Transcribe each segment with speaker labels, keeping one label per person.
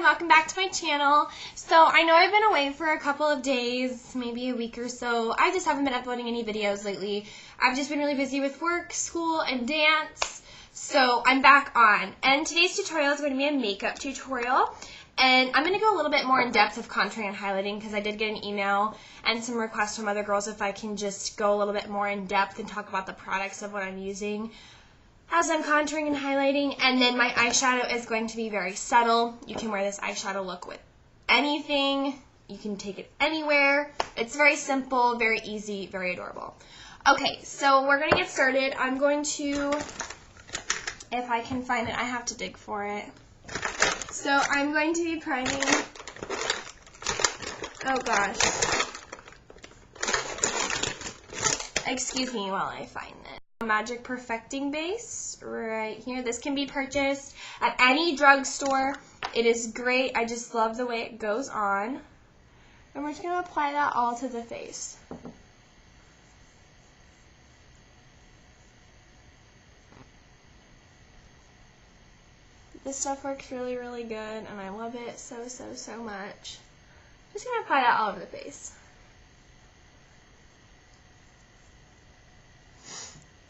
Speaker 1: welcome back to my channel. So I know I've been away for a couple of days, maybe a week or so. I just haven't been uploading any videos lately. I've just been really busy with work, school, and dance. So I'm back on. And today's tutorial is going to be a makeup tutorial. And I'm going to go a little bit more in depth of contouring and highlighting because I did get an email and some requests from other girls if I can just go a little bit more in depth and talk about the products of what I'm using as I'm contouring and highlighting. And then my eyeshadow is going to be very subtle. You can wear this eyeshadow look with anything. You can take it anywhere. It's very simple, very easy, very adorable. Okay, so we're going to get started. I'm going to, if I can find it, I have to dig for it. So I'm going to be priming, oh gosh, excuse me while I find it. Magic Perfecting Base right here. This can be purchased at any drugstore. It is great. I just love the way it goes on. And we're just going to apply that all to the face. This stuff works really, really good, and I love it so much. Just going to apply that all over the face.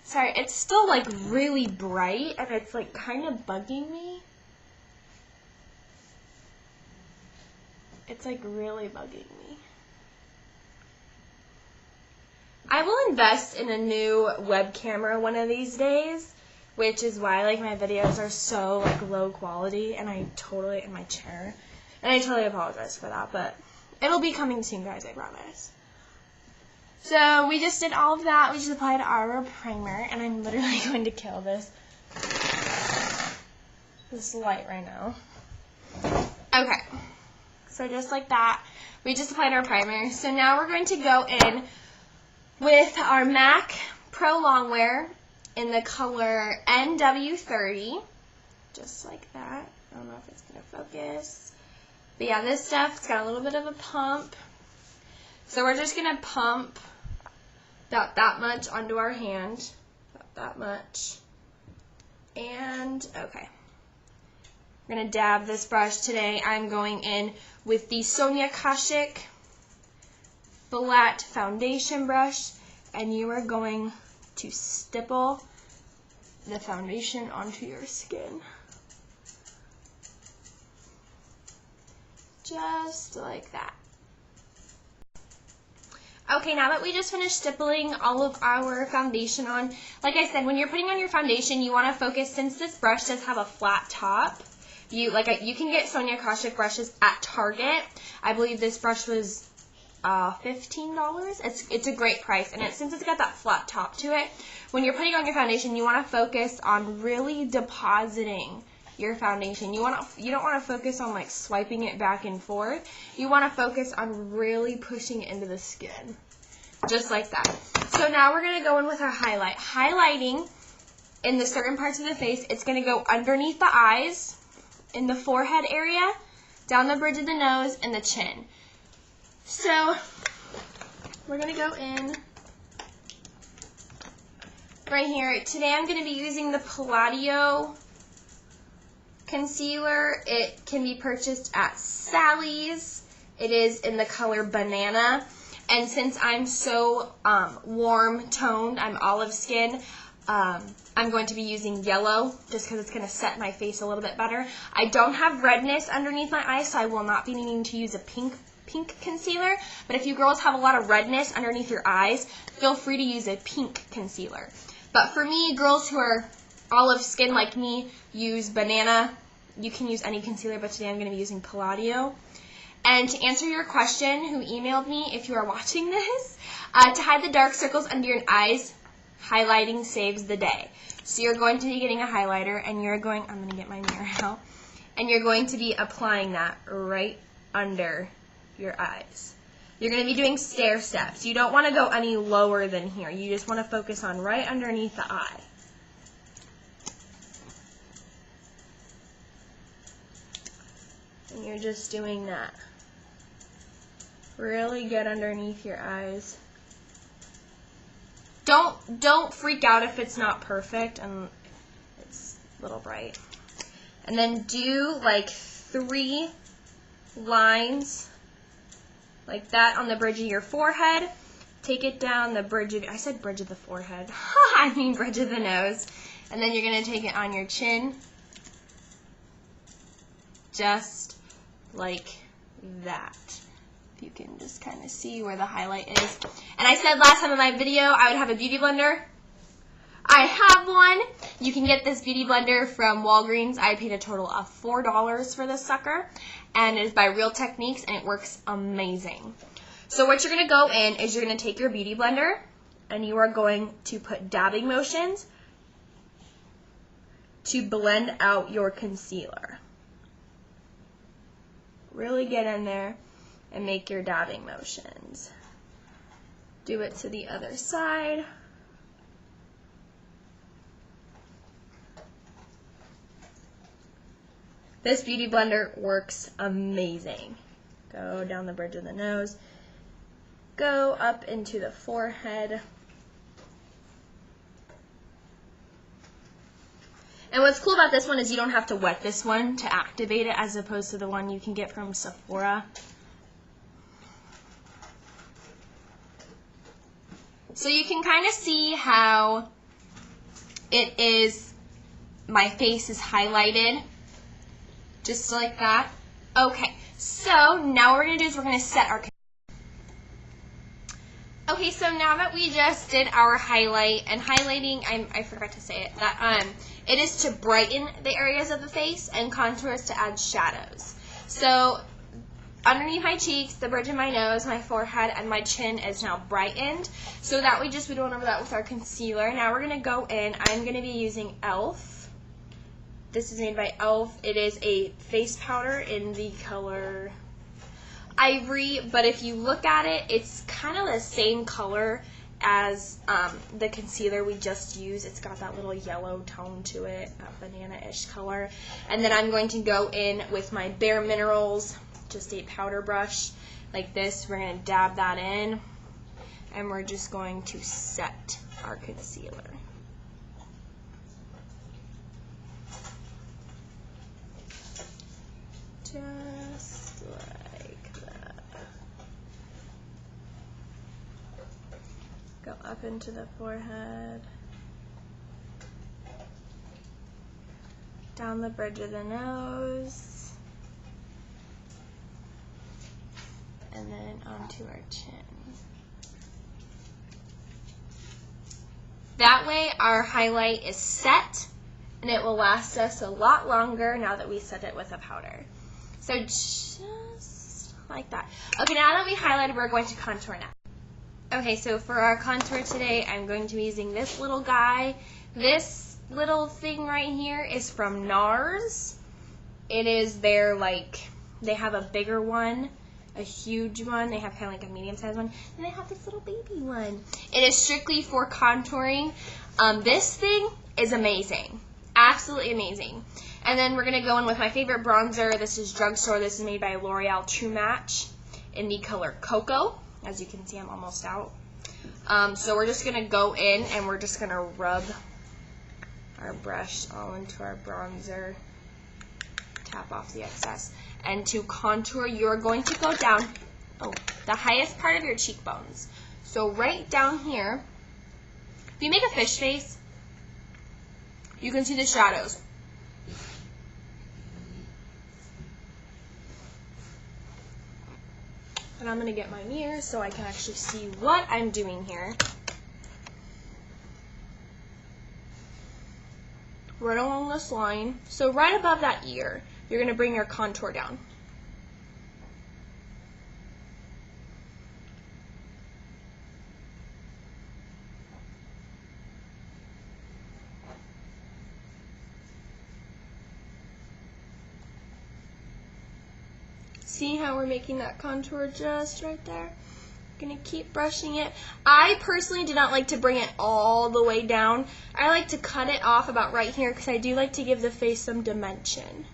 Speaker 1: Sorry, it's still like really bright, and it's like kind of bugging me. It's like really bugging me. I will invest in a new web camera one of these days, which is why like my videos are so like low quality, and I totally in my chair, and I totally apologize for that, but it'll be coming soon, guys, I promise. So we just did all of that. We just applied our primer, and I'm literally going to kill this light right now. Okay, so just like that, we just applied our primer. So now we're going to go in with our MAC Pro Longwear in the color NW30, just like that. I don't know if it's going to focus. But yeah, this stuff, it's got a little bit of a pump. So we're just going to pump about that much onto our hand. About that much. And, okay. We're going to dab this brush today. I'm going in with the Sonia Kashuk Flat Foundation Brush. And you are going to stipple the foundation onto your skin. Just like that. Okay, now that we just finished stippling all of our foundation on, like I said, when you're putting on your foundation, you want to focus, since this brush does have a flat top, you can get Sonia Kashuk brushes at Target. I believe this brush was $15. It's a great price, and since it's got that flat top to it, when you're putting on your foundation, you want to focus on really depositing your foundation. You don't want to focus on like swiping it back and forth. You want to focus on really pushing it into the skin, just like that. So now we're going to go in with our highlight. Highlighting in the certain parts of the face, it's going to go underneath the eyes, in the forehead area, down the bridge of the nose, and the chin. So we're going to go in right here. Today I'm going to be using the Palladio Concealer. It can be purchased at Sally's. It is in the color Banana. And since I'm so warm toned, I'm olive skin, I'm going to be using yellow just because it's going to set my face a little bit better. I don't have redness underneath my eyes, so I will not be needing to use a pink concealer. But if you girls have a lot of redness underneath your eyes, feel free to use a pink concealer. But for me, girls who are olive skin like me, use Banana. You can use any concealer, but today I'm going to be using Palladio. And to answer your question, who emailed me, if you are watching this, to hide the dark circles under your eyes, highlighting saves the day. So you're going to be getting a highlighter, and I'm going to get my mirror out, and you're going to be applying that right under your eyes. You're going to be doing stair steps. You don't want to go any lower than here. You just want to focus on right underneath the eye. And you're just doing that. Really get underneath your eyes. Don't freak out if it's not perfect and it's a little bright. And then do like 3 lines like that on the bridge of your forehead. Take it down the bridge of, I said bridge of the forehead. I mean bridge of the nose. And then you're going to take it on your chin. Just like that. You can just kind of see where the highlight is. And I said last time in my video I would have a beauty blender. I have one. You can get this beauty blender from Walgreens. I paid a total of $4 for this sucker. And it is by Real Techniques and it works amazing. So what you're going to go in is you're going to take your beauty blender and you are going to put dabbing motions to blend out your concealer. Really get in there and make your dabbing motions. Do it to the other side. This beauty blender works amazing. Go down the bridge of the nose. Go up into the forehead. And what's cool about this one is you don't have to wet this one to activate it as opposed to the one you can get from Sephora. So you can kind of see how it is, my face is highlighted, just like that. Okay, so now what we're going to do is we're going to set our... Okay, so now that we just did our highlight, and highlighting, I forgot to say it, that it is to brighten the areas of the face, and contour is to add shadows. So underneath my cheeks, the bridge of my nose, my forehead, and my chin is now brightened. So that we just, we went over that with our concealer. Now we're going to go in, I'm going to be using e.l.f. This is made by e.l.f. It is a face powder in the color Ivory, but if you look at it, it's kind of the same color as the concealer we just used. It's got that little yellow tone to it, that banana-ish color. And then I'm going to go in with my Bare Minerals, just a powder brush like this. We're going to dab that in, and we're just going to set our concealer. Just like that. Go up into the forehead, down the bridge of the nose, and then onto our chin. That way our highlight is set, and it will last us a lot longer now that we set it with a powder. So just like that. Okay, now that we highlighted, we're going to contour now. Okay, so for our contour today, I'm going to be using this little guy. This little thing right here is from Nars. It is their, like, they have a bigger one, a huge one. They have kind of like a medium-sized one. And they have this little baby one. It is strictly for contouring. This thing is amazing. Absolutely amazing. And then we're going to go in with my favorite bronzer. This is Drugstore. This is made by Loreal True Match in the color Coco. As you can see, I'm almost out. So we're just going to go in and we're just going to rub our brush all into our bronzer. Tap off the excess. And to contour, you're going to go down, the highest part of your cheekbones. So right down here, if you make a fish face, you can see the shadows. And I'm going to get my mirror so I can actually see what I'm doing here. Right along this line. So right above that ear, you're going to bring your contour down. See how we're making that contour just right there? I'm going to keep brushing it. I personally do not like to bring it all the way down. I like to cut it off about right here because I do like to give the face some dimension.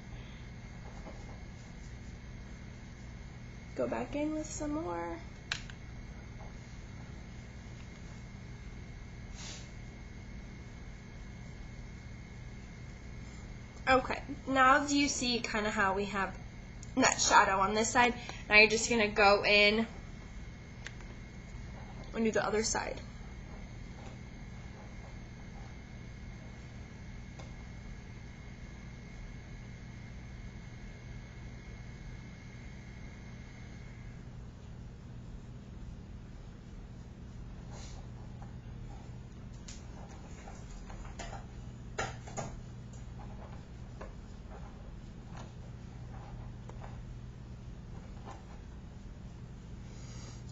Speaker 1: Go back in with some more. Okay, now do you see kind of how we have that shadow on this side. Now you're just going to go in and do the other side.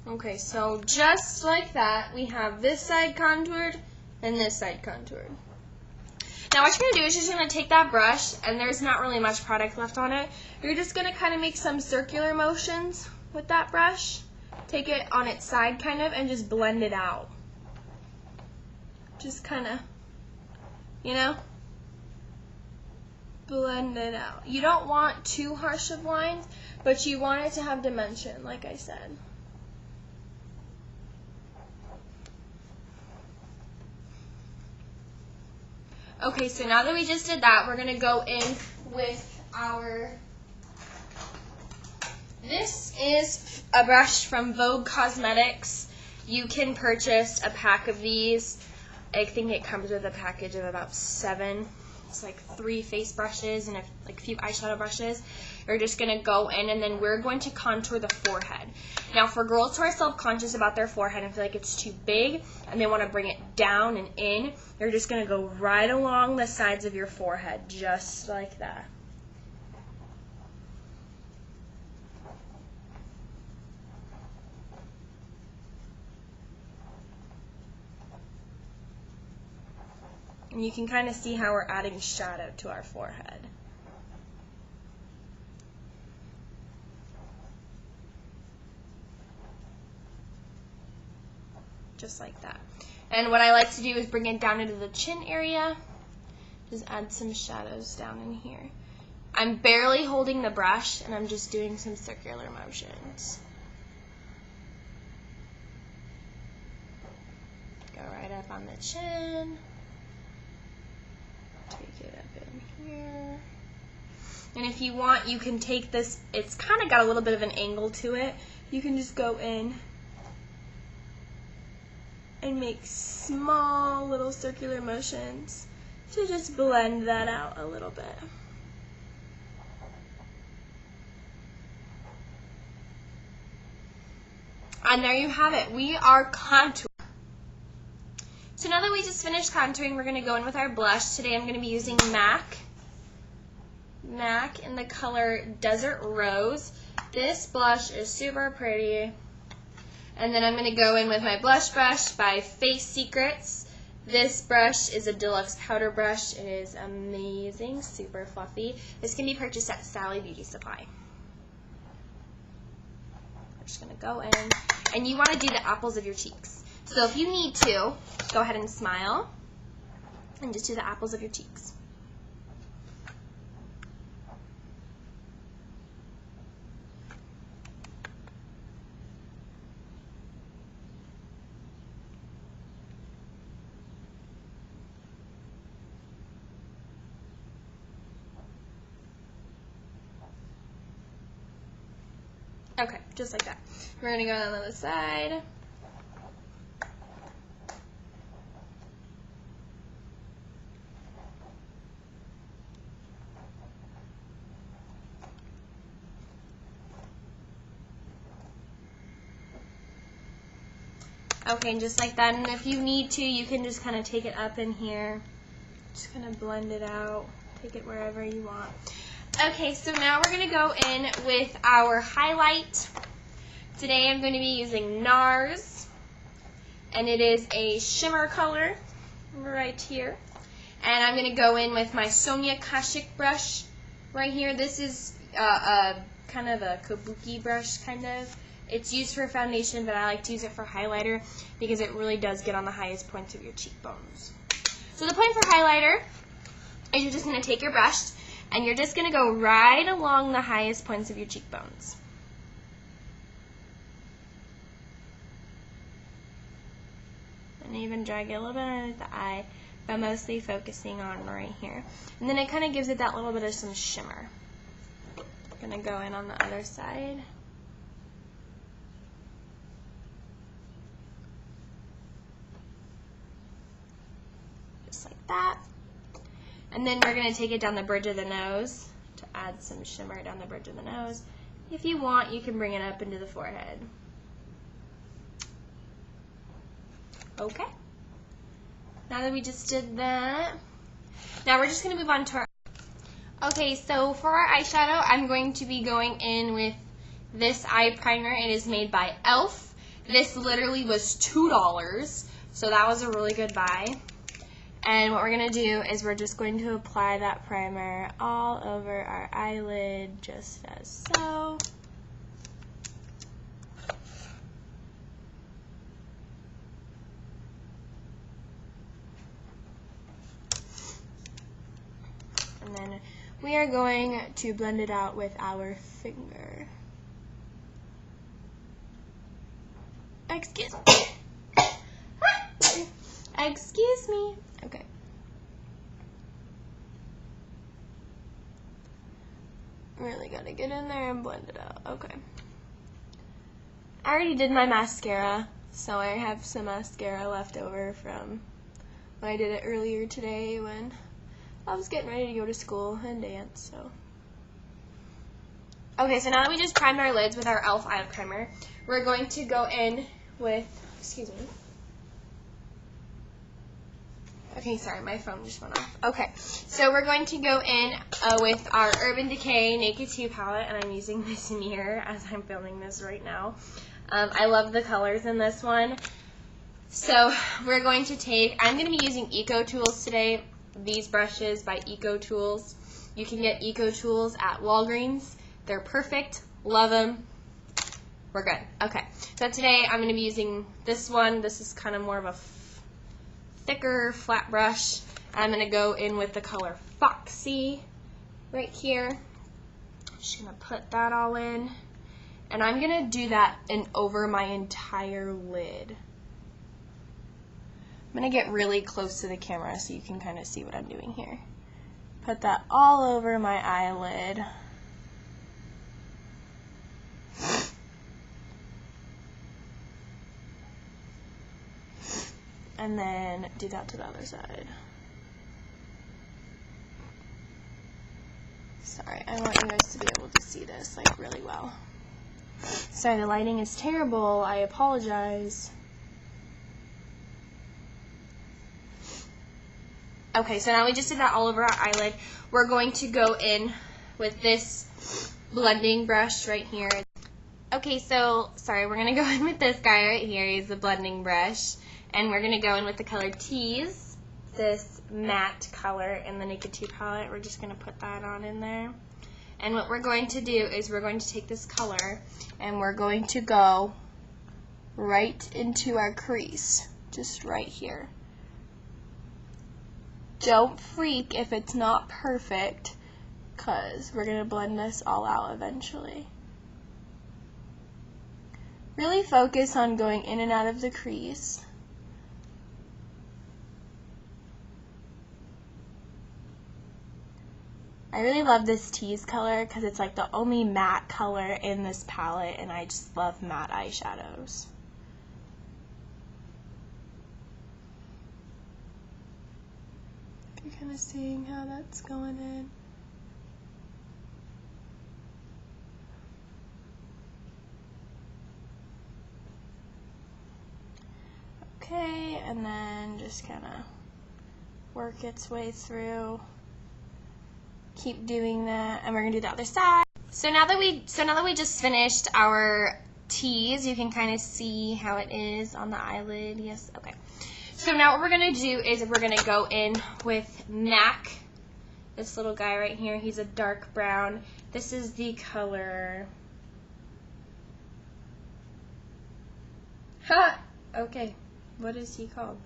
Speaker 1: Okay, so just like that, we have this side contoured and this side contoured. Now what you're going to do is you're just going to take that brush, and there's not really much product left on it. You're just going to kind of make some circular motions with that brush. Take it on its side kind of and just blend it out. Just kind of, you know, blend it out. You don't want too harsh of lines, but you want it to have dimension, like I said. Okay, so now that we just did that, we're going to go in with our, this is a brush from Vogue Cosmetics. You can purchase a pack of these. I think it comes with a package of about 7. It's like 3 face brushes and like a few eyeshadow brushes. You're just going to go in, and then we're going to contour the forehead. Now for girls who are self-conscious about their forehead and feel like it's too big and they want to bring it down and in, you're just going to go right along the sides of your forehead, just like that. And you can kind of see how we're adding shadow to our forehead. Just like that. And what I like to do is bring it down into the chin area. Just add some shadows down in here. I'm barely holding the brush, and I'm just doing some circular motions. Go right up on the chin. Take it up in here. And if you want, you can take this, it's kind of got a little bit of an angle to it. You can just go in and make small little circular motions to just blend that out a little bit. And there you have it. We are contouring. So now that we just finished contouring, we're going to go in with our blush. Today I'm going to be using MAC in the color Desert Rose. This blush is super pretty. And then I'm going to go in with my blush brush by Face Secrets. This brush is a deluxe powder brush. It is amazing, super fluffy. This can be purchased at Sally Beauty Supply. I'm just going to go in. And you want to do the apples of your cheeks. So if you need to, go ahead and smile and just do the apples of your cheeks. Okay, just like that. We're going to go on the other side. Okay, and just like that. And if you need to, you can just kind of take it up in here. Just kind of blend it out. Take it wherever you want. Okay, so now we're going to go in with our highlight. Today I'm going to be using Nars, and it is a shimmer color right here. And I'm going to go in with my Sonia Kashuk brush right here. This is kind of a kabuki brush, kind of. It's used for foundation, but I like to use it for highlighter because it really does get on the highest points of your cheekbones. So the point for highlighter is you're just going to take your brush, and you're just going to go right along the highest points of your cheekbones. And even drag it a little bit under the eye, but mostly focusing on right here. And then it kind of gives it that little bit of some shimmer. I'm gonna go in on the other side. Just like that. And then we're gonna take it down the bridge of the nose to add some shimmer down the bridge of the nose. If you want, you can bring it up into the forehead. Okay. Now that we just did that, now we're just going to move on to our... Okay, so for our eyeshadow, I'm going to be going in with this eye primer. It is made by e.l.f. This literally was $2, so that was a really good buy. And what we're going to do is we're just going to apply that primer all over our eyelid, just as so. And then we are going to blend it out with our finger. Excuse me. Excuse me. Okay. Really gotta get in there and blend it out. Okay. I already did my mascara, so I have some mascara left over from when I did it earlier today when I was getting ready to go to school and dance, so. Okay, so now that we just primed our lids with our e.l.f. eye primer, we're going to go in with, excuse me. Okay, sorry, my phone just went off. Okay, so we're going to go in with our Urban Decay Naked 2 palette, and I'm using this mirror as I'm filming this right now. I love the colors in this one. So we're going to take, I'm going to be using Eco Tools today. These brushes by Eco Tools. You can get Eco Tools at Walgreens. They're perfect. Love them. We're good. Okay. So today I'm going to be using this one. This is kind of more of a thicker flat brush. I'm going to go in with the color Foxy right here. I'm just going to put that all in. And I'm going to do that over my entire lid. I'm going to get really close to the camera so you can kind of see what I'm doing here. Put that all over my eyelid. And then do that to the other side. Sorry, I want you guys to be able to see this like really well. Sorry, the lighting is terrible. I apologize. Okay, so now we just did that all over our eyelid. We're going to go in with this blending brush right here. Okay, so, sorry, we're going to go in with this guy right here. He's the blending brush. And we're going to go in with the color Tease, this matte color in the Naked 2 palette. We're just going to put that on in there. And what we're going to do is we're going to take this color and we're going to go right into our crease, just right here. Don't freak if it's not perfect, because we're going to blend this all out eventually. Really focus on going in and out of the crease. I really love this Tease color because it's like the only matte color in this palette, and I just love matte eyeshadows. You're kind of seeing how that's going in. Okay, and then just kind of work its way through. Keep doing that, and we're gonna do the other side. So now that we just finished our Tease, you can kind of see how it is on the eyelid. Yes, okay. So now what we're going to do is we're going to go in with MAC, this little guy right here. He's a dark brown. This is the color. Okay, what is he called?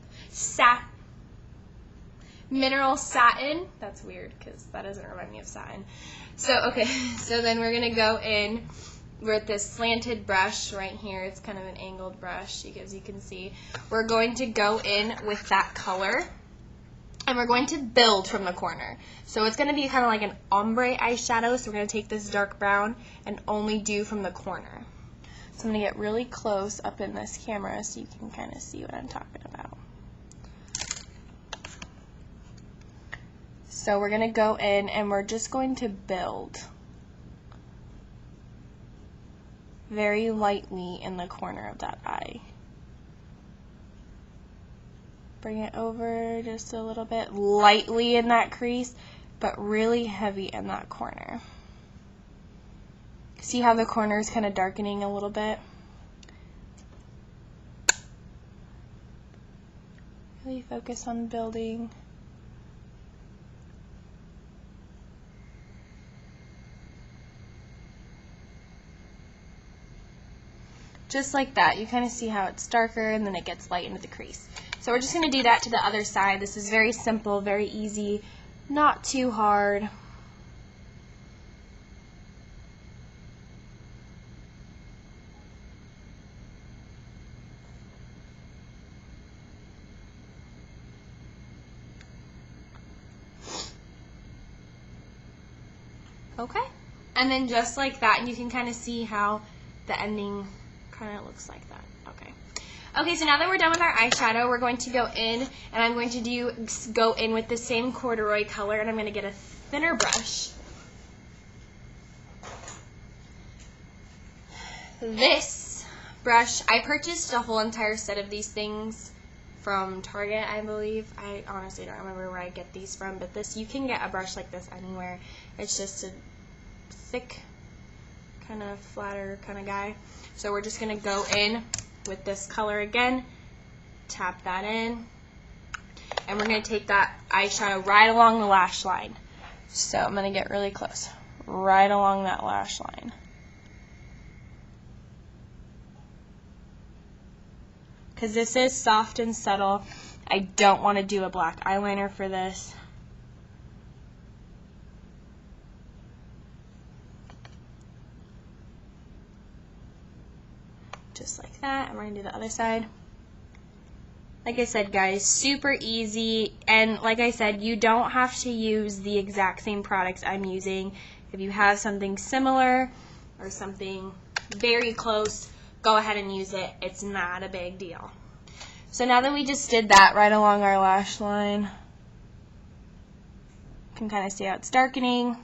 Speaker 1: Mineral Satin. That's weird because that doesn't remind me of satin. So, okay, so then we're going to go in with this slanted brush right here. It's kind of an angled brush, as you can see. We're going to go in with that color, And we're going to build from the corner. So it's going to be kind of like an ombre eyeshadow. So we're going to take this dark brown and only do from the corner. So I'm going to get really close up in this camera so you can kind of see what I'm talking about. So we're going to go in and we're just going to build very lightly in the corner of that eye. Bring it over just a little bit, lightly in that crease, but really heavy in that corner. See how the corner is kind of darkening a little bit? Really focus on building. Just like that. You kind of see how it's darker and then it gets light into the crease. So we're just going to do that to the other side. This is very simple, very easy, not too hard. Okay, and then just like that, you can kind of see how the ending kind of looks like that. Okay, so now that we're done with our eyeshadow, we're going to go in, and I'm going to go in with the same corduroy color, and I'm going to get a thinner brush. This brush, I purchased a whole entire set of these things from Target, I believe. I honestly don't remember where I get these from, but this, you can get a brush like this anywhere. It's just a thick, kind of flatter kind of guy. So we're just going to go in with this color again, tap that in, and we're going to take that eyeshadow right along the lash line. So I'm going to get really close, right along that lash line. Because this is soft and subtle, I don't want to do a black eyeliner for this. Just like that, and we're going to do the other side. Like I said, guys, super easy, and like I said, you don't have to use the exact same products I'm using. If you have something similar or something very close, go ahead and use it. It's not a big deal. So now that we just did that right along our lash line, you can kind of see how it's darkening.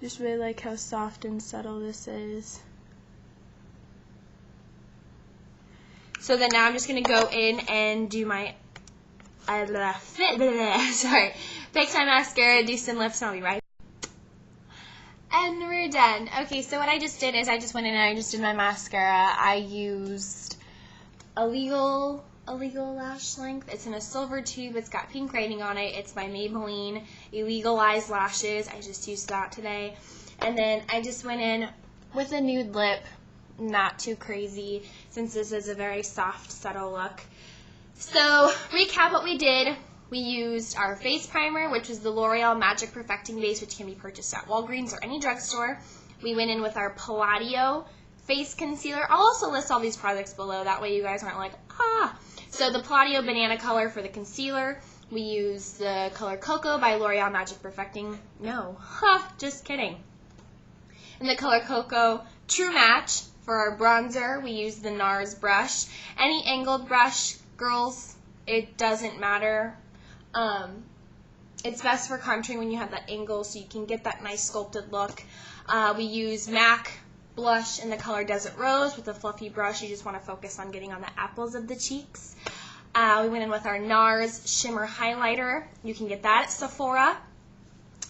Speaker 1: Just really like how soft and subtle this is. So then now I'm just going to go in and do my, fix my mascara, do some lips, and I'll be right back. And we're done. Okay, so what I just did is I just went in and I just did my mascara. I used a legal lash length. It's in a silver tube. It's got pink writing on it. It's by Maybeline. Legalized lashes. I just used that today. And then I just went in with a nude lip. Not too crazy, since this is a very soft, subtle look. So, recap what we did. We used our face primer, which is the Loreal Magic Perfecting Base, which can be purchased at Walgreens or any drugstore. We went in with our Palladio face concealer. I'll also list all these products below, that way you guys aren't like, ah. So the Palladio Banana Color for the concealer. We used the color Coco by L'Oreal Magic Perfecting, just kidding. And the color Coco True Match. For our bronzer, we use the Nars brush. Any angled brush, girls, it doesn't matter. It's best for contouring when you have that angle so you can get that nice sculpted look. We use MAC blush in the color Desert Rose with a fluffy brush. You just want to focus on getting on the apples of the cheeks. We went in with our Nars Shimmer Highlighter. You can get that at Sephora.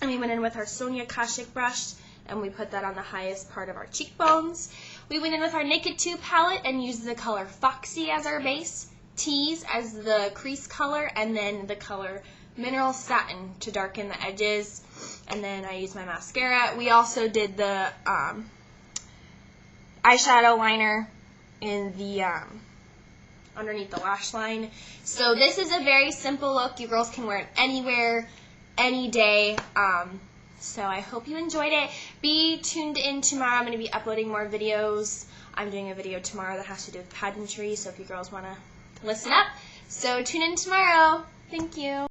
Speaker 1: And we went in with our Sonia Kashuk brush, and we put that on the highest part of our cheekbones. We went in with our Naked 2 palette and used the color Foxy as our base, Tease as the crease color, and then the color Mineral Satin to darken the edges. And then I used my mascara. We also did the eyeshadow liner in the underneath the lash line. So this is a very simple look. You girls can wear it anywhere, any day. So I hope you enjoyed it. Be tuned in tomorrow. I'm going to be uploading more videos. I'm doing a video tomorrow that has to do with pageantry, so if you girls want to listen up. So tune in tomorrow. Thank you.